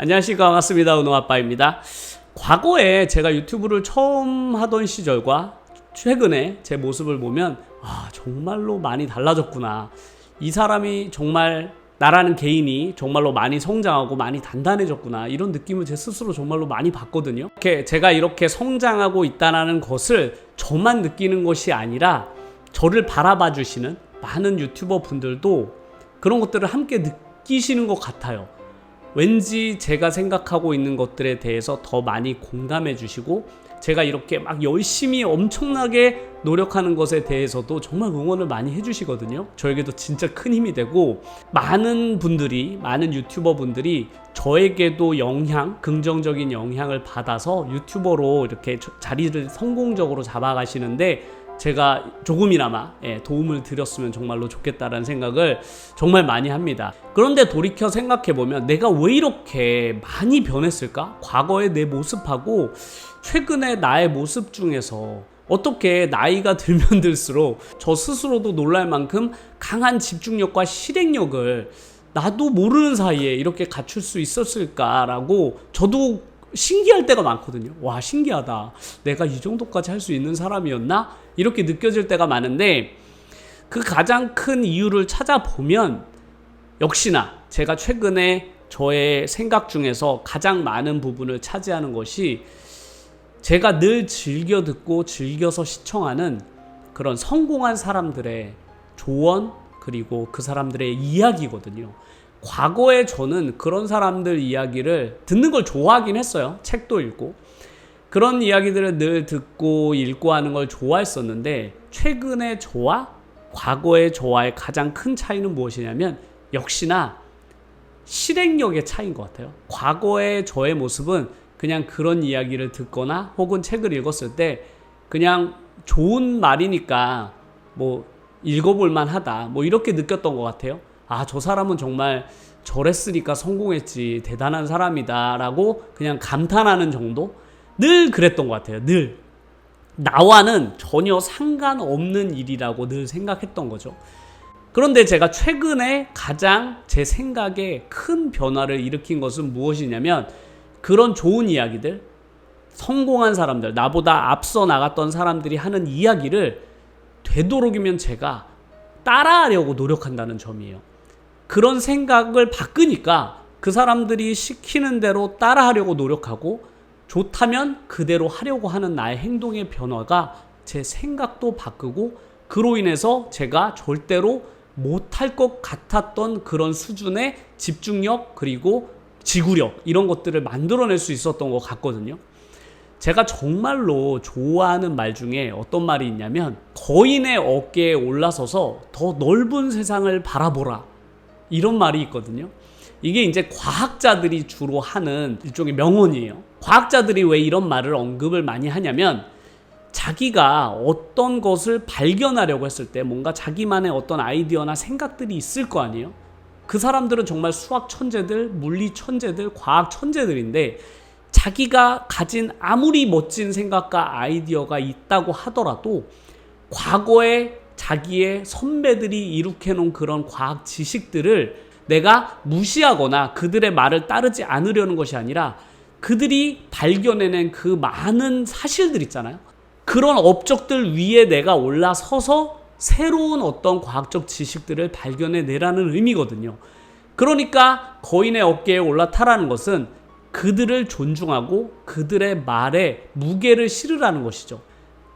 안녕하십니까. 반갑습니다. 은호아빠입니다. 과거에 제가 유튜브를 처음 하던 시절과 최근에 제 모습을 보면 정말로 많이 달라졌구나. 이 사람이 정말 나라는 개인이 정말로 많이 성장하고 많이 단단해졌구나. 이런 느낌을 제 스스로 정말로 많이 받거든요. 제가 이렇게 성장하고 있다는 것을 저만 느끼는 것이 아니라 저를 바라봐 주시는 많은 유튜버 분들도 그런 것들을 함께 느끼시는 것 같아요. 왠지 제가 생각하고 있는 것들에 대해서 더 많이 공감해 주시고, 제가 이렇게 막 열심히 엄청나게 노력하는 것에 대해서도 정말 응원을 많이 해주시거든요. 저에게도 진짜 큰 힘이 되고, 많은 분들이, 많은 유튜버 분들이 저에게도 긍정적인 영향을 받아서 유튜버로 이렇게 자리를 성공적으로 잡아가시는데, 제가 조금이나마 도움을 드렸으면 정말로 좋겠다라는 생각을 정말 많이 합니다. 그런데 돌이켜 생각해보면 내가 왜 이렇게 많이 변했을까? 과거의 내 모습하고 최근의 나의 모습 중에서 어떻게 나이가 들면 들수록 저 스스로도 놀랄 만큼 강한 집중력과 실행력을 나도 모르는 사이에 이렇게 갖출 수 있었을까라고 저도 신기할 때가 많거든요. 와, 신기하다. 내가 이 정도까지 할 수 있는 사람이었나? 이렇게 느껴질 때가 많은데, 그 가장 큰 이유를 찾아보면 역시나 제가 최근에 저의 생각 중에서 가장 많은 부분을 차지하는 것이 제가 늘 즐겨 듣고 즐겨서 시청하는 그런 성공한 사람들의 조언, 그리고 그 사람들의 이야기거든요. 과거에 저는 그런 사람들 이야기를 듣는 걸 좋아하긴 했어요. 책도 읽고 그런 이야기들을 늘 듣고 읽고 하는 걸 좋아했었는데, 최근에 저와 과거의 저와의 가장 큰 차이는 무엇이냐면 역시나 실행력의 차이인 것 같아요. 과거의 저의 모습은 그냥 그런 이야기를 듣거나 혹은 책을 읽었을 때 그냥 좋은 말이니까 뭐 읽어볼 만하다, 뭐 이렇게 느꼈던 것 같아요. 저 사람은 정말 저랬으니까 성공했지, 대단한 사람이다 라고 그냥 감탄하는 정도? 늘 그랬던 것 같아요. 늘 나와는 전혀 상관없는 일이라고 늘 생각했던 거죠. 그런데 제가 최근에 가장 제 생각에 큰 변화를 일으킨 것은 무엇이냐면, 그런 좋은 이야기들, 성공한 사람들, 나보다 앞서 나갔던 사람들이 하는 이야기를 되도록이면 제가 따라하려고 노력한다는 점이에요. 그런 생각을 바꾸니까 그 사람들이 시키는 대로 따라하려고 노력하고, 좋다면 그대로 하려고 하는 나의 행동의 변화가 제 생각도 바꾸고, 그로 인해서 제가 절대로 못할 것 같았던 그런 수준의 집중력, 그리고 지구력, 이런 것들을 만들어낼 수 있었던 것 같거든요. 제가 정말로 좋아하는 말 중에 어떤 말이 있냐면, 거인의 어깨에 올라서서 더 넓은 세상을 바라보라, 이런 말이 있거든요. 이게 이제 과학자들이 주로 하는 일종의 명언이에요. 과학자들이 왜 이런 말을 언급을 많이 하냐면, 자기가 어떤 것을 발견하려고 했을 때 뭔가 자기만의 어떤 아이디어나 생각들이 있을 거 아니에요. 그 사람들은 정말 수학 천재들, 물리 천재들, 과학 천재들인데, 자기가 가진 아무리 멋진 생각과 아이디어가 있다고 하더라도 과거에 자기의 선배들이 이룩해놓은 그런 과학 지식들을 내가 무시하거나 그들의 말을 따르지 않으려는 것이 아니라, 그들이 발견해낸 그 많은 사실들 있잖아요. 그런 업적들 위에 내가 올라서서 새로운 어떤 과학적 지식들을 발견해내라는 의미거든요. 그러니까 거인의 어깨에 올라타라는 것은 그들을 존중하고 그들의 말에 무게를 실으라는 것이죠.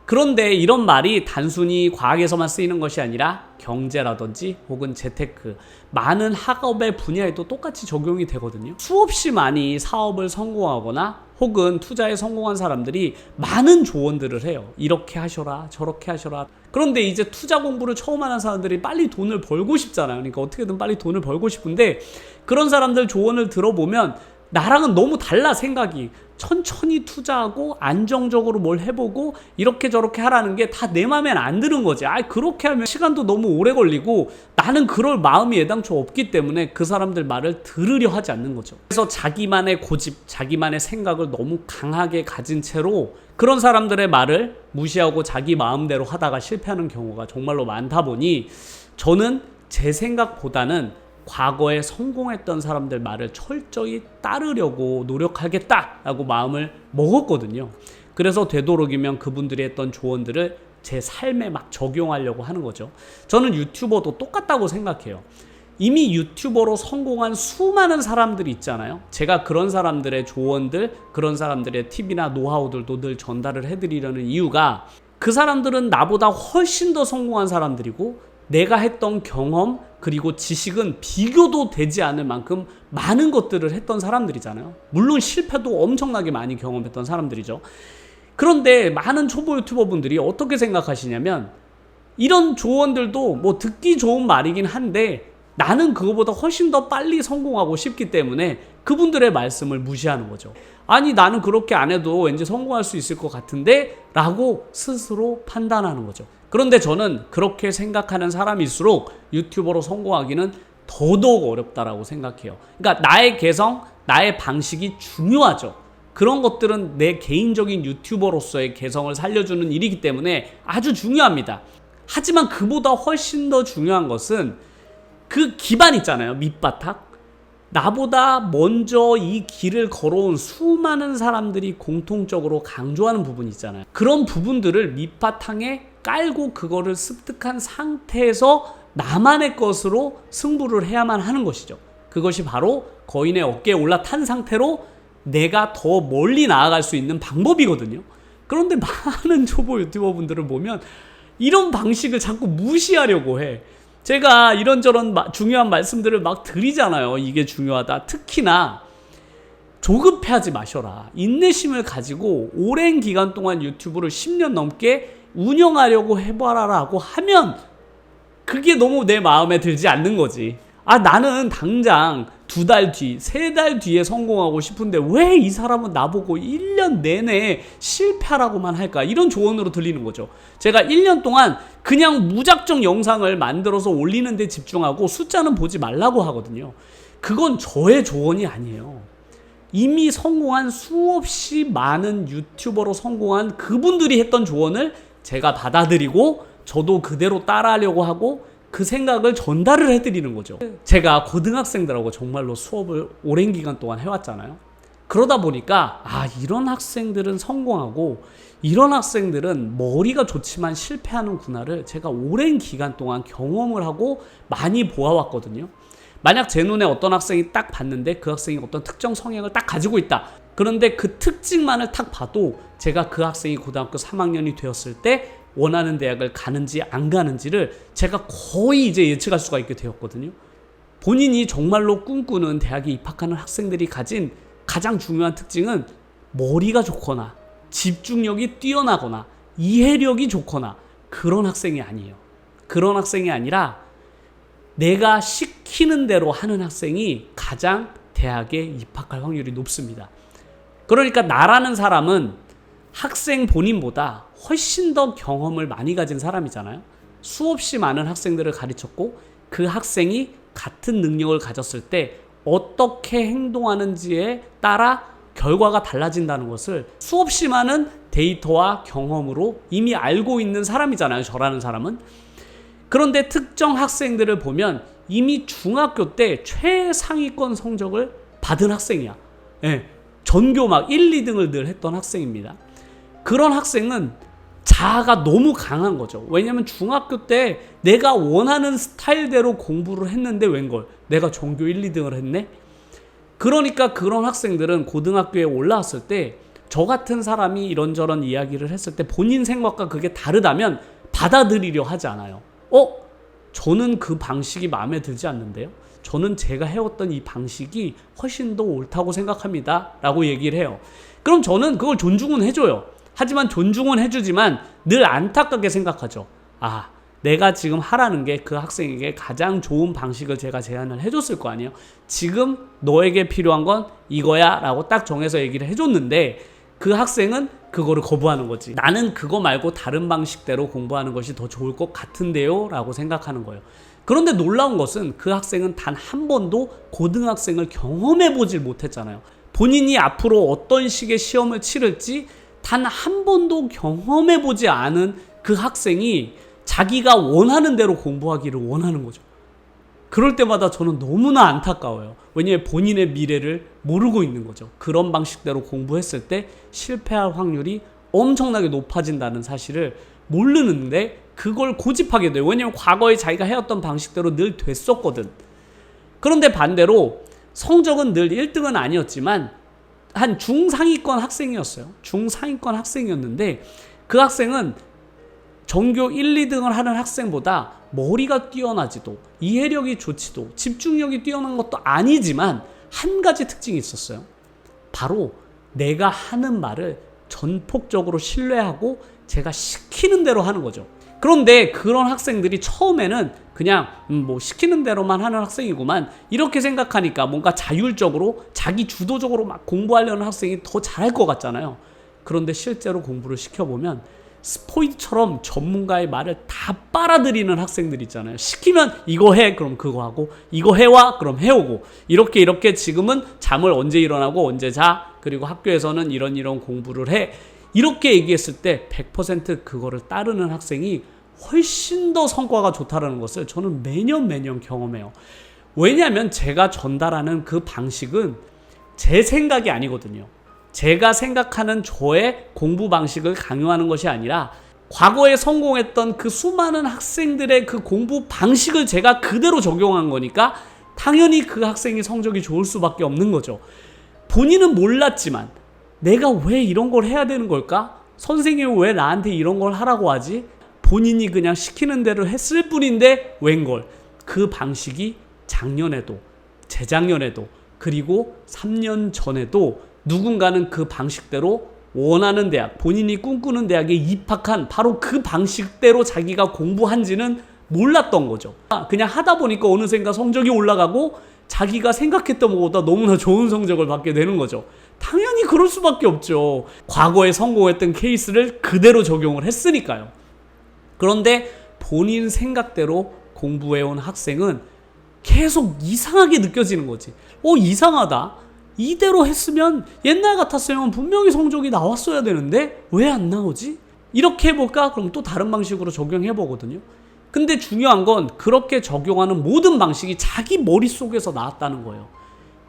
그런데 이런 말이 단순히 과학에서만 쓰이는 것이 아니라 경제라든지 혹은 재테크, 많은 학업의 분야에도 똑같이 적용이 되거든요. 수없이 많이 사업을 성공하거나 혹은 투자에 성공한 사람들이 많은 조언들을 해요. 이렇게 하셔라, 저렇게 하셔라. 그런데 이제 투자 공부를 처음 하는 사람들이 빨리 돈을 벌고 싶잖아요. 그러니까 어떻게든 빨리 돈을 벌고 싶은데, 그런 사람들 조언을 들어보면 나랑은 너무 달라, 생각이. 천천히 투자하고 안정적으로 뭘 해보고 이렇게 저렇게 하라는 게 다 내 맘엔 안 드는 거지. 그렇게 하면 시간도 너무 오래 걸리고 나는 그럴 마음이 애당초 없기 때문에 그 사람들 말을 들으려 하지 않는 거죠. 그래서 자기만의 고집, 자기만의 생각을 너무 강하게 가진 채로 그런 사람들의 말을 무시하고 자기 마음대로 하다가 실패하는 경우가 정말로 많다 보니, 저는 제 생각보다는 과거에 성공했던 사람들 말을 철저히 따르려고 노력하겠다라고 마음을 먹었거든요. 그래서 되도록이면 그분들이 했던 조언들을 제 삶에 막 적용하려고 하는 거죠. 저는 유튜버도 똑같다고 생각해요. 이미 유튜버로 성공한 수많은 사람들이 있잖아요. 제가 그런 사람들의 조언들, 그런 사람들의 팁이나 노하우들도 늘 전달을 해드리려는 이유가, 그 사람들은 나보다 훨씬 더 성공한 사람들이고 내가 했던 경험 그리고 지식은 비교도 되지 않을 만큼 많은 것들을 했던 사람들이잖아요. 물론 실패도 엄청나게 많이 경험했던 사람들이죠. 그런데 많은 초보 유튜버 분들이 어떻게 생각하시냐면, 이런 조언들도 뭐 듣기 좋은 말이긴 한데 나는 그거보다 훨씬 더 빨리 성공하고 싶기 때문에 그분들의 말씀을 무시하는 거죠. 아니, 나는 그렇게 안 해도 왠지 성공할 수 있을 것 같은데 라고 스스로 판단하는 거죠. 그런데 저는 그렇게 생각하는 사람일수록 유튜버로 성공하기는 더더욱 어렵다라고 생각해요. 그러니까 나의 개성, 나의 방식이 중요하죠. 그런 것들은 내 개인적인 유튜버로서의 개성을 살려주는 일이기 때문에 아주 중요합니다. 하지만 그보다 훨씬 더 중요한 것은 그 기반 있잖아요. 밑바닥. 나보다 먼저 이 길을 걸어온 수많은 사람들이 공통적으로 강조하는 부분이 있잖아요. 그런 부분들을 밑바탕에 깔고 그거를 습득한 상태에서 나만의 것으로 승부를 해야만 하는 것이죠. 그것이 바로 거인의 어깨에 올라탄 상태로 내가 더 멀리 나아갈 수 있는 방법이거든요. 그런데 많은 초보 유튜버 분들을 보면 이런 방식을 자꾸 무시하려고 해. 제가 이런저런 중요한 말씀들을 막 드리잖아요. 이게 중요하다. 특히나 조급해하지 마셔라. 인내심을 가지고 오랜 기간 동안 유튜브를 10년 넘게 운영하려고 해봐라라고 하면 그게 너무 내 마음에 들지 않는 거지. 아, 나는 당장 2달 뒤, 3달 뒤에 성공하고 싶은데 왜 이 사람은 나보고 1년 내내 실패하라고만 할까? 이런 조언으로 들리는 거죠. 제가 1년 동안 그냥 무작정 영상을 만들어서 올리는 데 집중하고 숫자는 보지 말라고 하거든요. 그건 저의 조언이 아니에요. 이미 성공한 수없이 많은 유튜버로 성공한 그분들이 했던 조언을 제가 받아들이고 저도 그대로 따라하려고 하고 그 생각을 전달을 해드리는 거죠. 제가 고등학생들하고 정말로 수업을 오랜 기간 동안 해왔잖아요. 그러다 보니까 이런 학생들은 성공하고 이런 학생들은 머리가 좋지만 실패하는구나를 제가 오랜 기간 동안 경험을 하고 많이 보아왔거든요. 만약 제 눈에 어떤 학생이 딱 봤는데 그 학생이 어떤 특정 성향을 딱 가지고 있다. 그런데 그 특징만을 딱 봐도 제가 그 학생이 고등학교 3학년이 되었을 때 원하는 대학을 가는지 안 가는지를 제가 거의 이제 예측할 수가 있게 되었거든요. 본인이 정말로 꿈꾸는 대학에 입학하는 학생들이 가진 가장 중요한 특징은 머리가 좋거나 집중력이 뛰어나거나 이해력이 좋거나 그런 학생이 아니에요. 그런 학생이 아니라 내가 시키는 대로 하는 학생이 가장 대학에 입학할 확률이 높습니다. 그러니까 나라는 사람은 학생 본인보다 훨씬 더 경험을 많이 가진 사람이잖아요. 수없이 많은 학생들을 가르쳤고 그 학생이 같은 능력을 가졌을 때 어떻게 행동하는지에 따라 결과가 달라진다는 것을 수없이 많은 데이터와 경험으로 이미 알고 있는 사람이잖아요. 저라는 사람은. 그런데 특정 학생들을 보면 이미 중학교 때 최상위권 성적을 받은 학생이야. 전교 막 1, 2등을 늘 했던 학생입니다. 그런 학생은 자아가 너무 강한 거죠. 왜냐면 중학교 때 내가 원하는 스타일대로 공부를 했는데 웬걸 내가 전교 1, 2등을 했네? 그러니까 그런 학생들은 고등학교에 올라왔을 때 저 같은 사람이 이런저런 이야기를 했을 때 본인 생각과 그게 다르다면 받아들이려 하지 않아요. 저는 그 방식이 마음에 들지 않는데요. 저는 제가 해왔던 이 방식이 훨씬 더 옳다고 생각합니다. 라고 얘기를 해요. 그럼 저는 그걸 존중은 해줘요. 하지만 존중은 해주지만 늘 안타깝게 생각하죠. 내가 지금 하라는 게 그 학생에게 가장 좋은 방식을 제가 제안을 해줬을 거 아니에요. 지금 너에게 필요한 건 이거야 라고 딱 정해서 얘기를 해줬는데 그 학생은 그거를 거부하는 거지. 나는 그거 말고 다른 방식대로 공부하는 것이 더 좋을 것 같은데요 라고 생각하는 거예요. 그런데 놀라운 것은 그 학생은 단 한 번도 고등학생을 경험해보질 못했잖아요. 본인이 앞으로 어떤 식의 시험을 치를지 단 한 번도 경험해보지 않은 그 학생이 자기가 원하는 대로 공부하기를 원하는 거죠. 그럴 때마다 저는 너무나 안타까워요. 왜냐하면 본인의 미래를 모르고 있는 거죠. 그런 방식대로 공부했을 때 실패할 확률이 엄청나게 높아진다는 사실을 모르는데 그걸 고집하게 돼요. 왜냐하면 과거에 자기가 해왔던 방식대로 늘 됐었거든. 그런데 반대로 성적은 늘 1등은 아니었지만 한 중상위권 학생이었어요. 중상위권 학생이었는데 그 학생은 전교 1, 2등을 하는 학생보다 머리가 뛰어나지도 이해력이 좋지도 집중력이 뛰어난 것도 아니지만 한 가지 특징이 있었어요. 바로 내가 하는 말을 전폭적으로 신뢰하고 제가 시키는 대로 하는 거죠. 그런데 그런 학생들이 처음에는 그냥 뭐 시키는 대로만 하는 학생이구만 이렇게 생각하니까 뭔가 자율적으로 자기 주도적으로 막 공부하려는 학생이 더 잘할 것 같잖아요. 그런데 실제로 공부를 시켜보면 스포이드처럼 전문가의 말을 다 빨아들이는 학생들 있잖아요. 시키면 이거 해 그럼 그거 하고 이거 해와 그럼 해오고 이렇게 지금은 잠을 언제 일어나고 언제 자 그리고 학교에서는 이런 공부를 해 이렇게 얘기했을 때 100% 그거를 따르는 학생이 훨씬 더 성과가 좋다는 것을 저는 매년 경험해요. 왜냐하면 제가 전달하는 그 방식은 제 생각이 아니거든요. 제가 생각하는 저의 공부 방식을 강요하는 것이 아니라 과거에 성공했던 그 수많은 학생들의 그 공부 방식을 제가 그대로 적용한 거니까 당연히 그 학생이 성적이 좋을 수밖에 없는 거죠. 본인은 몰랐지만 내가 왜 이런 걸 해야 되는 걸까? 선생님이 왜 나한테 이런 걸 하라고 하지? 본인이 그냥 시키는 대로 했을 뿐인데 웬걸 그 방식이 작년에도 재작년에도 그리고 3년 전에도 누군가는 그 방식대로 원하는 대학 본인이 꿈꾸는 대학에 입학한 바로 그 방식대로 자기가 공부한지는 몰랐던 거죠. 그냥 하다 보니까 어느샌가 성적이 올라가고 자기가 생각했던 것보다 너무나 좋은 성적을 받게 되는 거죠. 당연히 그럴 수밖에 없죠. 과거에 성공했던 케이스를 그대로 적용을 했으니까요. 그런데 본인 생각대로 공부해온 학생은 계속 이상하게 느껴지는 거지. 이상하다. 이대로 했으면 옛날 같았으면 분명히 성적이 나왔어야 되는데 왜 안 나오지? 이렇게 해볼까? 그럼 또 다른 방식으로 적용해보거든요. 근데 중요한 건 그렇게 적용하는 모든 방식이 자기 머릿속에서 나왔다는 거예요.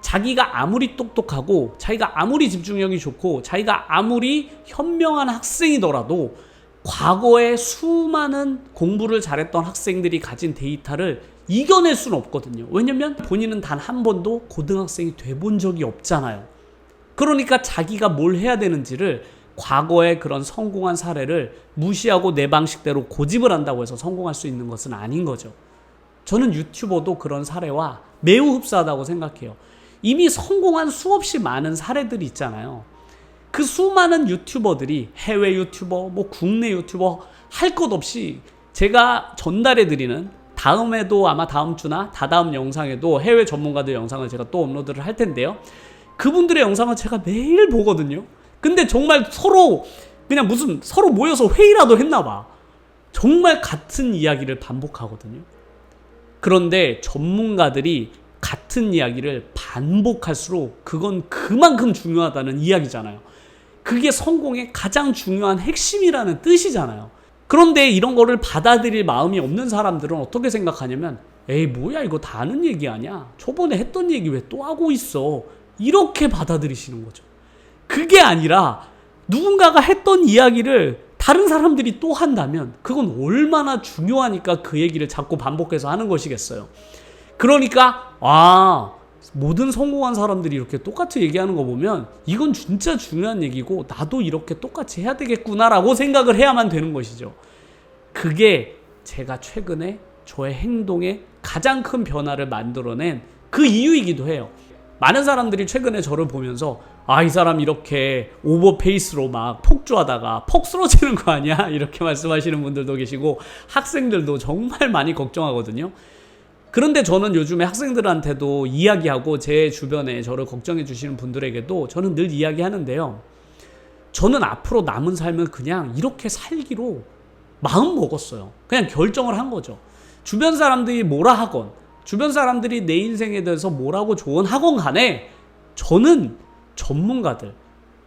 자기가 아무리 똑똑하고 자기가 아무리 집중력이 좋고 자기가 아무리 현명한 학생이더라도 과거에 수많은 공부를 잘했던 학생들이 가진 데이터를 이겨낼 수는 없거든요. 왜냐면 본인은 단 한 번도 고등학생이 돼본 적이 없잖아요. 그러니까 자기가 뭘 해야 되는지를 과거의 그런 성공한 사례를 무시하고 내 방식대로 고집을 한다고 해서 성공할 수 있는 것은 아닌 거죠. 저는 유튜버도 그런 사례와 매우 흡사하다고 생각해요. 이미 성공한 수없이 많은 사례들이 있잖아요. 그 수많은 유튜버들이 해외 유튜버, 뭐 국내 유튜버 할 것 없이 제가 전달해드리는 다음에도 아마 다음 주나 다다음 영상에도 해외 전문가들 영상을 제가 또 업로드를 할 텐데요. 그분들의 영상을 제가 매일 보거든요. 근데 정말 서로 그냥 무슨 서로 모여서 회의라도 했나 봐. 정말 같은 이야기를 반복하거든요. 그런데 전문가들이 같은 이야기를 반복할수록 그건 그만큼 중요하다는 이야기잖아요. 그게 성공의 가장 중요한 핵심이라는 뜻이잖아요. 그런데 이런 거를 받아들일 마음이 없는 사람들은 어떻게 생각하냐면 에이 뭐야 이거 다 아는 얘기 아니야? 저번에 했던 얘기 왜 또 하고 있어? 이렇게 받아들이시는 거죠. 그게 아니라 누군가가 했던 이야기를 다른 사람들이 또 한다면 그건 얼마나 중요하니까 그 얘기를 자꾸 반복해서 하는 것이겠어요. 그러니까 모든 성공한 사람들이 이렇게 똑같이 얘기하는 거 보면 이건 진짜 중요한 얘기고 나도 이렇게 똑같이 해야 되겠구나라고 생각을 해야만 되는 것이죠. 그게 제가 최근에 저의 행동에 가장 큰 변화를 만들어낸 그 이유이기도 해요. 많은 사람들이 최근에 저를 보면서 이 사람 이렇게 오버페이스로 막 폭주하다가 퍽 쓰러지는 거 아니야? 이렇게 말씀하시는 분들도 계시고 학생들도 정말 많이 걱정하거든요. 그런데 저는 요즘에 학생들한테도 이야기하고 제 주변에 저를 걱정해 주시는 분들에게도 저는 늘 이야기하는데요. 저는 앞으로 남은 삶을 그냥 이렇게 살기로 마음 먹었어요. 그냥 결정을 한 거죠. 주변 사람들이 뭐라 하건 주변 사람들이 내 인생에 대해서 뭐라고 조언하건 간에 저는 전문가들,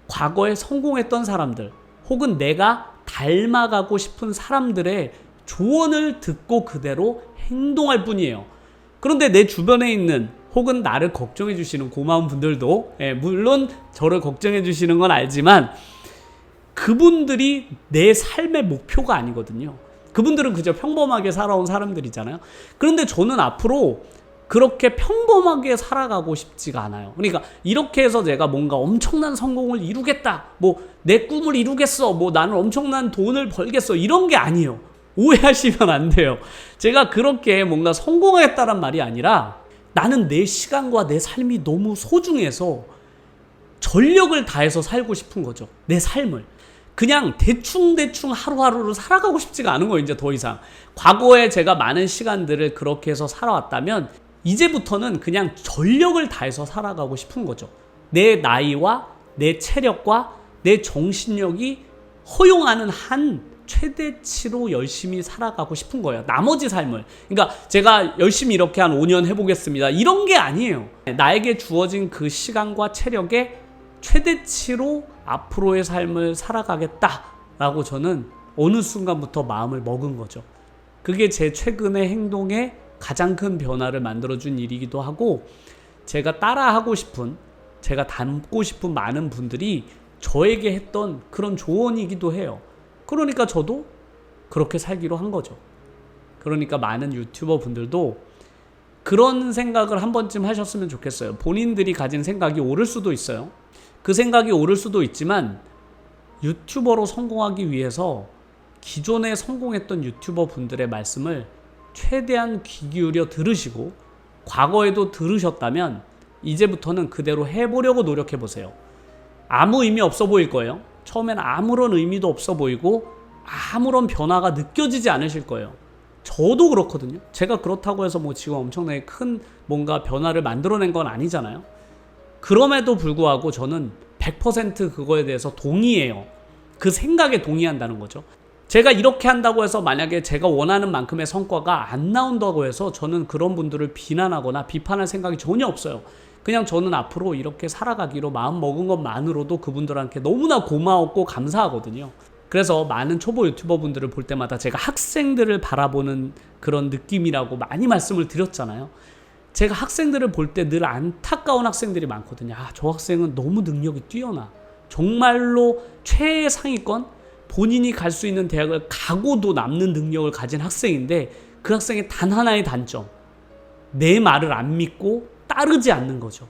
과거에 성공했던 사람들 혹은 내가 닮아가고 싶은 사람들의 조언을 듣고 그대로 행동할 뿐이에요. 그런데 내 주변에 있는 혹은 나를 걱정해 주시는 고마운 분들도 물론 저를 걱정해 주시는 건 알지만 그분들이 내 삶의 목표가 아니거든요. 그분들은 그저 평범하게 살아온 사람들이잖아요. 그런데 저는 앞으로 그렇게 평범하게 살아가고 싶지가 않아요. 그러니까 이렇게 해서 제가 뭔가 엄청난 성공을 이루겠다, 뭐 내 꿈을 이루겠어, 뭐 나는 엄청난 돈을 벌겠어, 이런 게 아니에요. 오해하시면 안 돼요. 제가 그렇게 뭔가 성공하겠다란 말이 아니라 나는 내 시간과 내 삶이 너무 소중해서 전력을 다해서 살고 싶은 거죠. 내 삶을. 그냥 대충대충 하루하루를 살아가고 싶지가 않은 거예요. 이제 더 이상. 과거에 제가 많은 시간들을 그렇게 해서 살아왔다면 이제부터는 그냥 전력을 다해서 살아가고 싶은 거죠. 내 나이와 내 체력과 내 정신력이 허용하는 한 최대치로 열심히 살아가고 싶은 거예요. 나머지 삶을. 그러니까 제가 열심히 이렇게 한 5년 해보겠습니다, 이런 게 아니에요. 나에게 주어진 그 시간과 체력에 최대치로 앞으로의 삶을 살아가겠다라고 저는 어느 순간부터 마음을 먹은 거죠. 그게 제 최근의 행동에 가장 큰 변화를 만들어준 일이기도 하고, 제가 따라하고 싶은, 제가 닮고 싶은 많은 분들이 저에게 했던 그런 조언이기도 해요. 그러니까 저도 그렇게 살기로 한 거죠. 그러니까 많은 유튜버 분들도 그런 생각을 한 번쯤 하셨으면 좋겠어요. 본인들이 가진 생각이 옳을 수도 있어요. 그 생각이 옳을 수도 있지만 유튜버로 성공하기 위해서 기존에 성공했던 유튜버 분들의 말씀을 최대한 귀 기울여 들으시고, 과거에도 들으셨다면 이제부터는 그대로 해보려고 노력해보세요. 아무 의미 없어 보일 거예요. 처음엔 아무런 의미도 없어 보이고 아무런 변화가 느껴지지 않으실 거예요. 저도 그렇거든요. 제가 그렇다고 해서 뭐 지금 엄청나게 큰 뭔가 변화를 만들어낸 건 아니잖아요. 그럼에도 불구하고 저는 100% 그거에 대해서 동의해요. 그 생각에 동의한다는 거죠. 제가 이렇게 한다고 해서 만약에 제가 원하는 만큼의 성과가 안 나온다고 해서 저는 그런 분들을 비난하거나 비판할 생각이 전혀 없어요. 그냥 저는 앞으로 이렇게 살아가기로 마음 먹은 것만으로도 그분들한테 너무나 고마웠고 감사하거든요. 그래서 많은 초보 유튜버 분들을 볼 때마다 제가 학생들을 바라보는 그런 느낌이라고 많이 말씀을 드렸잖아요. 제가 학생들을 볼 때 늘 안타까운 학생들이 많거든요. 저 학생은 너무 능력이 뛰어나, 정말로 최상위권, 본인이 갈 수 있는 대학을 가고도 남는 능력을 가진 학생인데 그 학생의 단 하나의 단점, 내 말을 안 믿고 따르지 않는 거죠.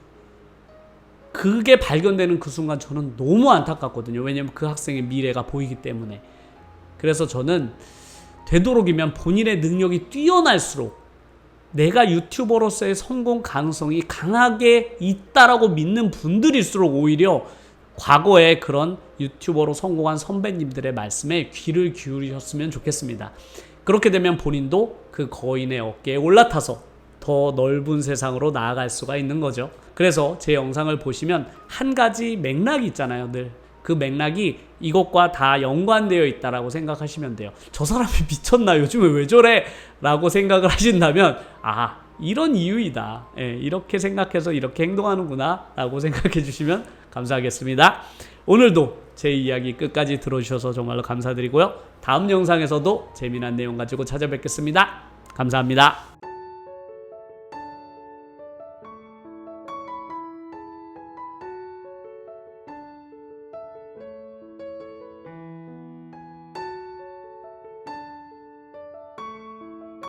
그게 발견되는 그 순간 저는 너무 안타깝거든요. 왜냐면 그 학생의 미래가 보이기 때문에. 그래서 저는 되도록이면 본인의 능력이 뛰어날수록, 내가 유튜버로서의 성공 가능성이 강하게 있다라고 믿는 분들일수록 오히려 과거에 그런 유튜버로 성공한 선배님들의 말씀에 귀를 기울이셨으면 좋겠습니다. 그렇게 되면 본인도 그 거인의 어깨에 올라타서 더 넓은 세상으로 나아갈 수가 있는 거죠. 그래서 제 영상을 보시면 한 가지 맥락이 있잖아요. 늘 그 맥락이 이것과 다 연관되어 있다라고 생각하시면 돼요. 저 사람이 미쳤나, 요즘에 왜 저래? 라고 생각을 하신다면 이런 이유이다, 이렇게 생각해서 이렇게 행동하는구나 라고 생각해 주시면 감사하겠습니다. 오늘도 제 이야기 끝까지 들어주셔서 정말로 감사드리고요. 다음 영상에서도 재미난 내용 가지고 찾아뵙겠습니다. 감사합니다.